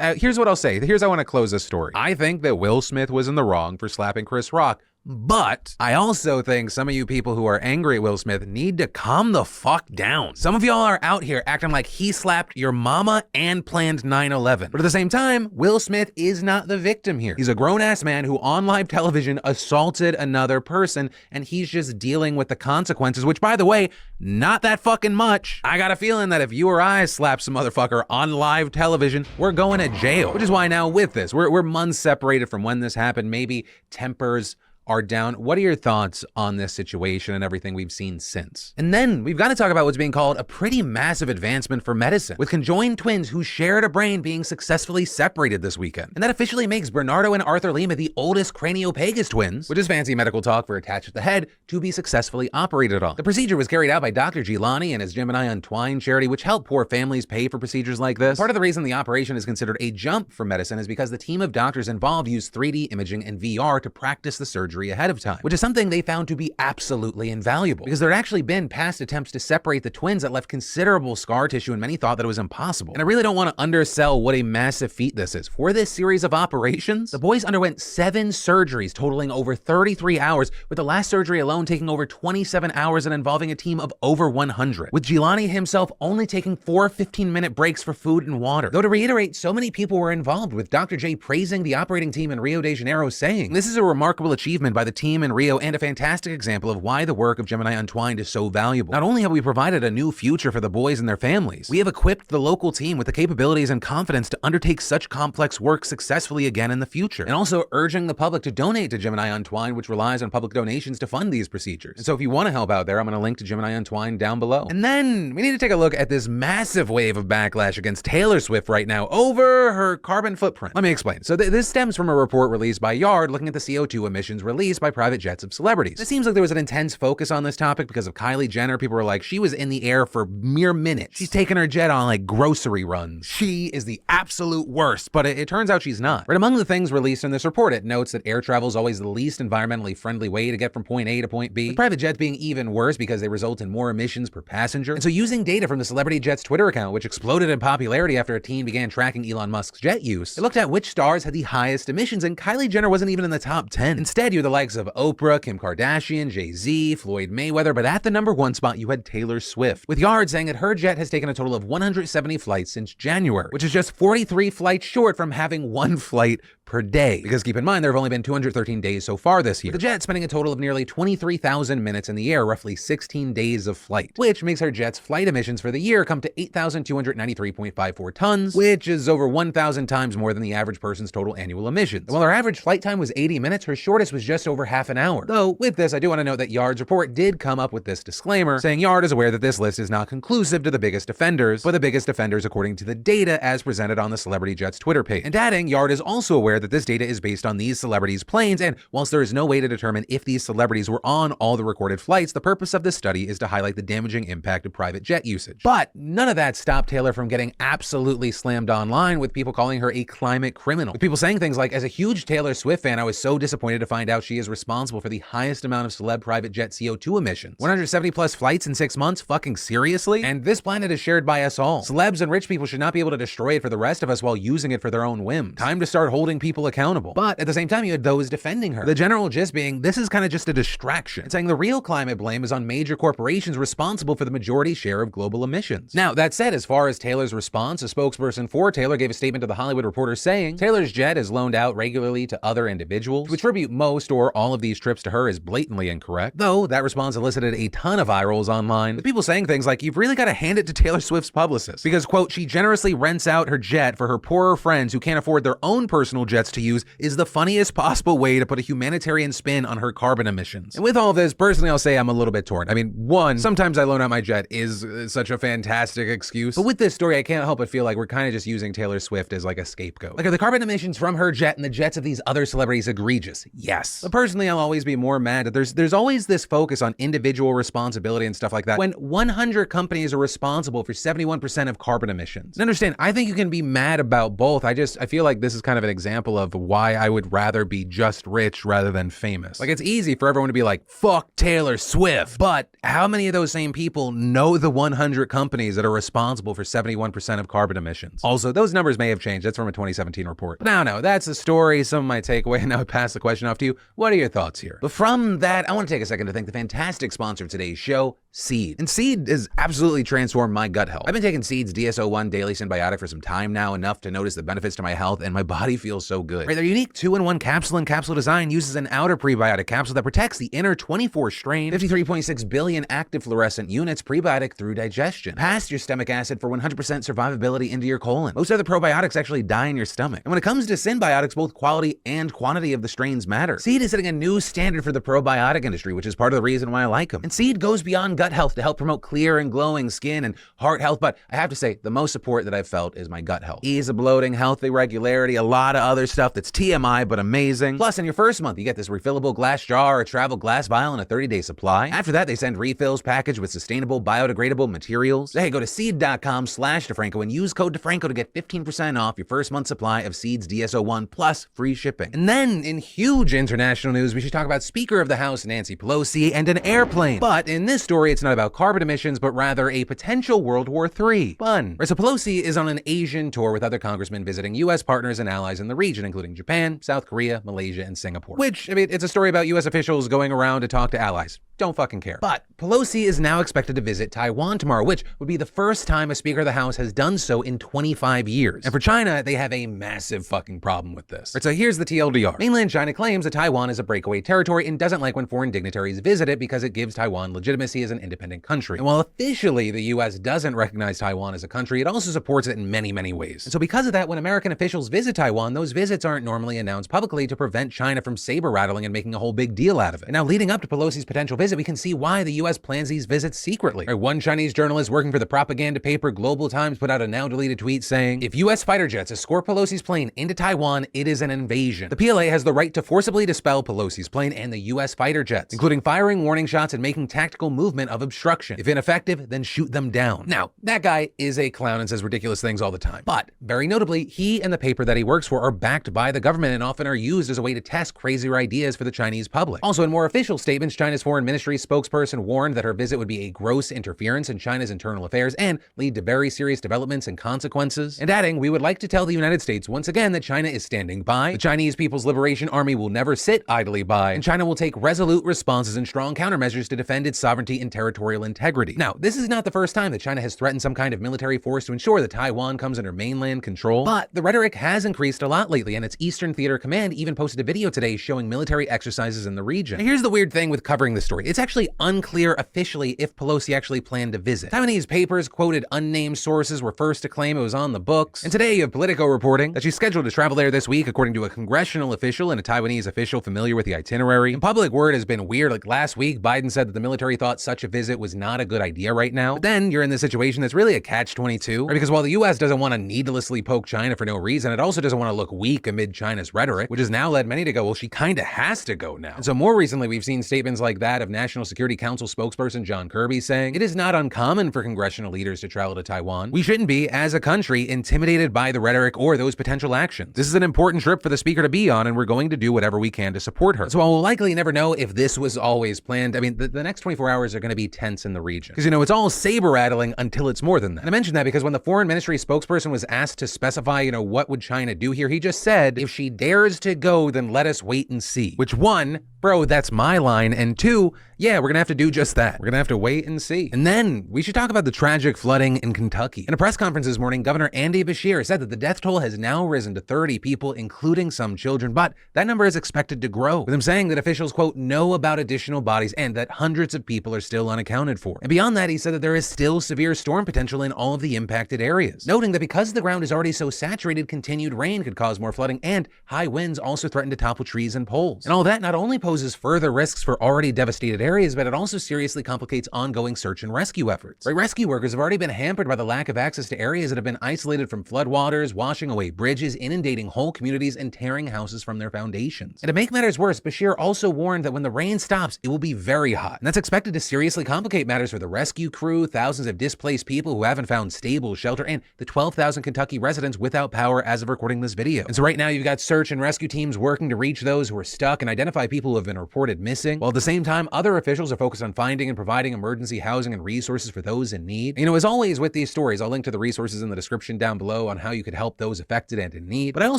here's what I'll say. Here's how I want to close this story. I think that Will Smith was in the wrong for slapping Chris Rock. But I also think some of you people who are angry at Will Smith need to calm the fuck down. Some of y'all are out here acting like he slapped your mama and planned 9/11. But at the same time, Will Smith is not the victim here. He's a grown-ass man who on live television assaulted another person, and he's just dealing with the consequences, which, by the way, not that fucking much. I got a feeling that if you or I slap some motherfucker on live television, we're going to jail. Which is why now with this, we're months separated from when this happened. Maybe tempers are down. What are your thoughts on this situation and everything we've seen since? And then we've got to talk about what's being called a pretty massive advancement for medicine, with conjoined twins who shared a brain being successfully separated this weekend. And that officially makes Bernardo and Arthur Lima the oldest craniopagus twins, which is fancy medical talk for attached at the head, to be successfully operated on. The procedure was carried out by Dr. Gilani and his Gemini Untwined charity, which helped poor families pay for procedures like this. Part of the reason the operation is considered a jump for medicine is because the team of doctors involved used 3D imaging and VR to practice the surgery ahead of time, which is something they found to be absolutely invaluable, because there had actually been past attempts to separate the twins that left considerable scar tissue, and many thought that it was impossible. And I really don't want to undersell what a massive feat this is. For this series of operations, the boys underwent 7 surgeries totaling over 33 hours, with the last surgery alone taking over 27 hours and involving a team of over 100, with Gilani himself only taking 4 15-minute breaks for food and water. Though to reiterate, so many people were involved, with Dr. J praising the operating team in Rio de Janeiro, saying, "This is a remarkable achievement by the team in Rio and a fantastic example of why the work of Gemini Untwined is so valuable. Not only have we provided a new future for the boys and their families, we have equipped the local team with the capabilities and confidence to undertake such complex work successfully again in the future," and also urging the public to donate to Gemini Untwined, which relies on public donations to fund these procedures. And so if you want to help out there, I'm going to link to Gemini Untwined down below. And then we need to take a look at this massive wave of backlash against Taylor Swift right now over her carbon footprint. Let me explain. So this stems from a report released by Yard looking at the CO2 emissions released by private jets of celebrities. It seems like there was an intense focus on this topic because of Kylie Jenner. People were like, she was in the air for mere minutes. She's taking her jet on like grocery runs. She is the absolute worst, but it turns out she's not. Right, among the things released in this report, it notes that air travel is always the least environmentally friendly way to get from point A to point B, with private jets being even worse because they result in more emissions per passenger. And so using data from the Celebrity Jets Twitter account, which exploded in popularity after a team began tracking Elon Musk's jet use, it looked at which stars had the highest emissions, and Kylie Jenner wasn't even in the top 10. Instead, you had the likes of Oprah, Kim Kardashian, Jay-Z, Floyd Mayweather, but at the number 1 spot, you had Taylor Swift, with Yard saying that her jet has taken a total of 170 flights since January, which is just 43 flights short from having 1 flight per day. Because keep in mind, there have only been 213 days so far this year, with the jet spending a total of nearly 23,000 minutes in the air, roughly 16 days of flight, which makes her jet's flight emissions for the year come to 8,293.54 tons, which is over 1,000 times more than the average person's total annual emissions. And while her average flight time was 80 minutes, her shortest was just over half an hour. Though, with this, I do want to note that Yard's report did come up with this disclaimer, saying Yard is aware that this list is not conclusive to the biggest offenders, but the biggest offenders according to the data as presented on the Celebrity Jets Twitter page. And adding, Yard is also aware that this data is based on these celebrities' planes, and whilst there is no way to determine if these celebrities were on all the recorded flights, the purpose of this study is to highlight the damaging impact of private jet usage. But none of that stopped Taylor from getting absolutely slammed online, with people calling her a climate criminal, with people saying things like, "As a huge Taylor Swift fan, I was so disappointed to find out she is responsible for the highest amount of celeb private jet CO2 emissions. 170 plus flights in 6 months? Fucking seriously? And this planet is shared by us all. Celebs and rich people should not be able to destroy it for the rest of us while using it for their own whims. Time to start holding people accountable." But at the same time, you had those defending her. The general gist being, this is kind of just a distraction, and saying the real climate blame is on major corporations responsible for the majority share of global emissions. Now, that said, as far as Taylor's response, a spokesperson for Taylor gave a statement to The Hollywood Reporter saying, "Taylor's jet is loaned out regularly to other individuals. To attribute most or all of these trips to her is blatantly incorrect." Though, that response elicited a ton of eye rolls online, with people saying things like, "You've really got to hand it to Taylor Swift's publicist, because, quote, she generously rents out her jet for her poorer friends who can't afford their own personal jets to use is the funniest possible way to put a humanitarian spin on her carbon emissions." And with all of this, personally, I'll say I'm a little bit torn. I mean, one, sometimes I loan out my jet is such a fantastic excuse. But with this story, I can't help but feel like we're kind of just using Taylor Swift as like a scapegoat. Like, are the carbon emissions from her jet and the jets of these other celebrities egregious? Yes. But personally, I'll always be more mad that there's always this focus on individual responsibility and stuff like that, when 100 companies are responsible for 71% of carbon emissions. And understand, I think you can be mad about both. I feel like this is kind of an example example of why I would rather be just rich rather than famous. Like, it's easy for everyone to be like, fuck Taylor Swift. But how many of those same people know the 100 companies that are responsible for 71% of carbon emissions? Also, those numbers may have changed. That's from a 2017 report. But no, that's the story. Some of my takeaway. Now I pass the question off to you. What are your thoughts here? But from that, I want to take a second to thank the fantastic sponsor of today's show, Seed. And Seed has absolutely transformed my gut health. I've been taking Seed's DSO1 daily symbiotic for some time now, enough to notice the benefits to my health, and my body feels so good. Right, their unique 2-in-1 capsule and capsule design uses an outer prebiotic capsule that protects the inner 24-strain, 53.6 billion active fluorescent units prebiotic through digestion, past your stomach acid for 100% survivability into your colon. Most other probiotics actually die in your stomach. And when it comes to synbiotics, both quality and quantity of the strains matter. Seed is setting a new standard for the probiotic industry, which is part of the reason why I like them. And Seed goes beyond gut health to help promote clear and glowing skin and heart health, but I have to say, the most support that I've felt is my gut health. Ease of bloating, healthy regularity, a lot of other stuff that's TMI, but amazing. Plus, in your first month, you get this refillable glass jar or travel glass vial and a 30-day supply. After that, they send refills packaged with sustainable, biodegradable materials. So, hey, go to seed.com/DeFranco and use code DeFranco to get 15% off your first month supply of Seed's DSO1 plus free shipping. And then, in huge international news, we should talk about Speaker of the House Nancy Pelosi and an airplane. But in this story, it's not about carbon emissions, but rather a potential World War III. Fun. Right, so Pelosi is on an Asian tour with other congressmen visiting U.S. partners and allies in the region, including Japan, South Korea, Malaysia, and Singapore. Which, I mean, it's a story about U.S. officials going around to talk to allies. Don't fucking care. But Pelosi is now expected to visit Taiwan tomorrow, which would be the first time a Speaker of the House has done so in 25 years. And for China, they have a massive fucking problem with this. Right, so here's the TLDR. Mainland China claims that Taiwan is a breakaway territory and doesn't like when foreign dignitaries visit it because it gives Taiwan legitimacy as an independent country. And while officially the U.S. doesn't recognize Taiwan as a country, it also supports it in many, many ways. And so because of that, when American officials visit Taiwan, those visits aren't normally announced publicly to prevent China from saber rattling and making a whole big deal out of it. And now leading up to Pelosi's potential visit, we can see why the U.S. plans these visits secretly. Right, one Chinese journalist working for the propaganda paper Global Times put out a now deleted tweet saying, if U.S. fighter jets escort Pelosi's plane into Taiwan, it is an invasion. The PLA has the right to forcibly dispel Pelosi's plane and the U.S. fighter jets, including firing warning shots and making tactical movement of obstruction. If ineffective, then shoot them down. Now, that guy is a clown and says ridiculous things all the time. But very notably, he and the paper that he works for are backed by the government and often are used as a way to test crazier ideas for the Chinese public. Also, in more official statements, China's foreign ministry spokesperson warned that her visit would be a gross interference in China's internal affairs and lead to very serious developments and consequences. And adding, we would like to tell the United States once again that China is standing by, the Chinese People's Liberation Army will never sit idly by, and China will take resolute responses and strong countermeasures to defend its sovereignty and territorial integrity. Now, this is not the first time that China has threatened some kind of military force to ensure that Taiwan comes under mainland control, but the rhetoric has increased a lot lately, and its Eastern Theater Command even posted a video today showing military exercises in the region. Now, here's the weird thing with covering the story. It's actually unclear officially if Pelosi actually planned to visit. Taiwanese papers quoted unnamed sources were first to claim it was on the books. And today you have Politico reporting that she's scheduled to travel there this week, according to a congressional official and a Taiwanese official familiar with the itinerary. And public word has been weird. Like last week, Biden said that the military thought such a visit was not a good idea right now. But then you're in this situation that's really a catch-22, right? Because while the U.S. doesn't want to needlessly poke China for no reason, it also doesn't want to look weak amid China's rhetoric, which has now led many to go, well, she kind of has to go now. And so more recently, we've seen statements like that of National Security Council spokesperson John Kirby saying, it is not uncommon for congressional leaders to travel to Taiwan. We shouldn't be, as a country, intimidated by the rhetoric or those potential actions. This is an important trip for the speaker to be on, and we're going to do whatever we can to support her. So while we'll likely never know if this was always planned, I mean, the next 24 hours are going to be tense in the region. Because, it's all saber-rattling until it's more than that. And I mentioned that because when the foreign ministry spokesperson was asked to specify, what would China do here, he just said, if she dares to go, then let us wait and see. Which, one, bro, that's my line, and two, yeah, we're gonna have to do just that. We're gonna have to wait and see. And then we should talk about the tragic flooding in Kentucky. In a press conference this morning, Governor Andy Beshear said that the death toll has now risen to 30 people, including some children, but that number is expected to grow, with him saying that officials, quote, know about additional bodies and that hundreds of people are still unaccounted for. And beyond that, he said that there is still severe storm potential in all of the impacted areas, noting that because the ground is already so saturated, continued rain could cause more flooding, and high winds also threaten to topple trees and poles. And all that not only poses further risks for already devastated areas, but it also seriously complicates ongoing search and rescue efforts. Right? Rescue workers have already been hampered by the lack of access to areas that have been isolated from floodwaters, washing away bridges, inundating whole communities, and tearing houses from their foundations. And to make matters worse, Bashir also warned that when the rain stops, it will be very hot. And that's expected to seriously complicate matters for the rescue crew, thousands of displaced people who haven't found stable shelter, and the 12,000 Kentucky residents without power as of recording this video. And so right now you've got search and rescue teams working to reach those who are stuck and identify people who have been reported missing, while at the same time, other officials are focused on finding and providing emergency housing and resources for those in need. You know, as always with these stories, I'll link to the resources in the description down below on how you could help those affected and in need, but I also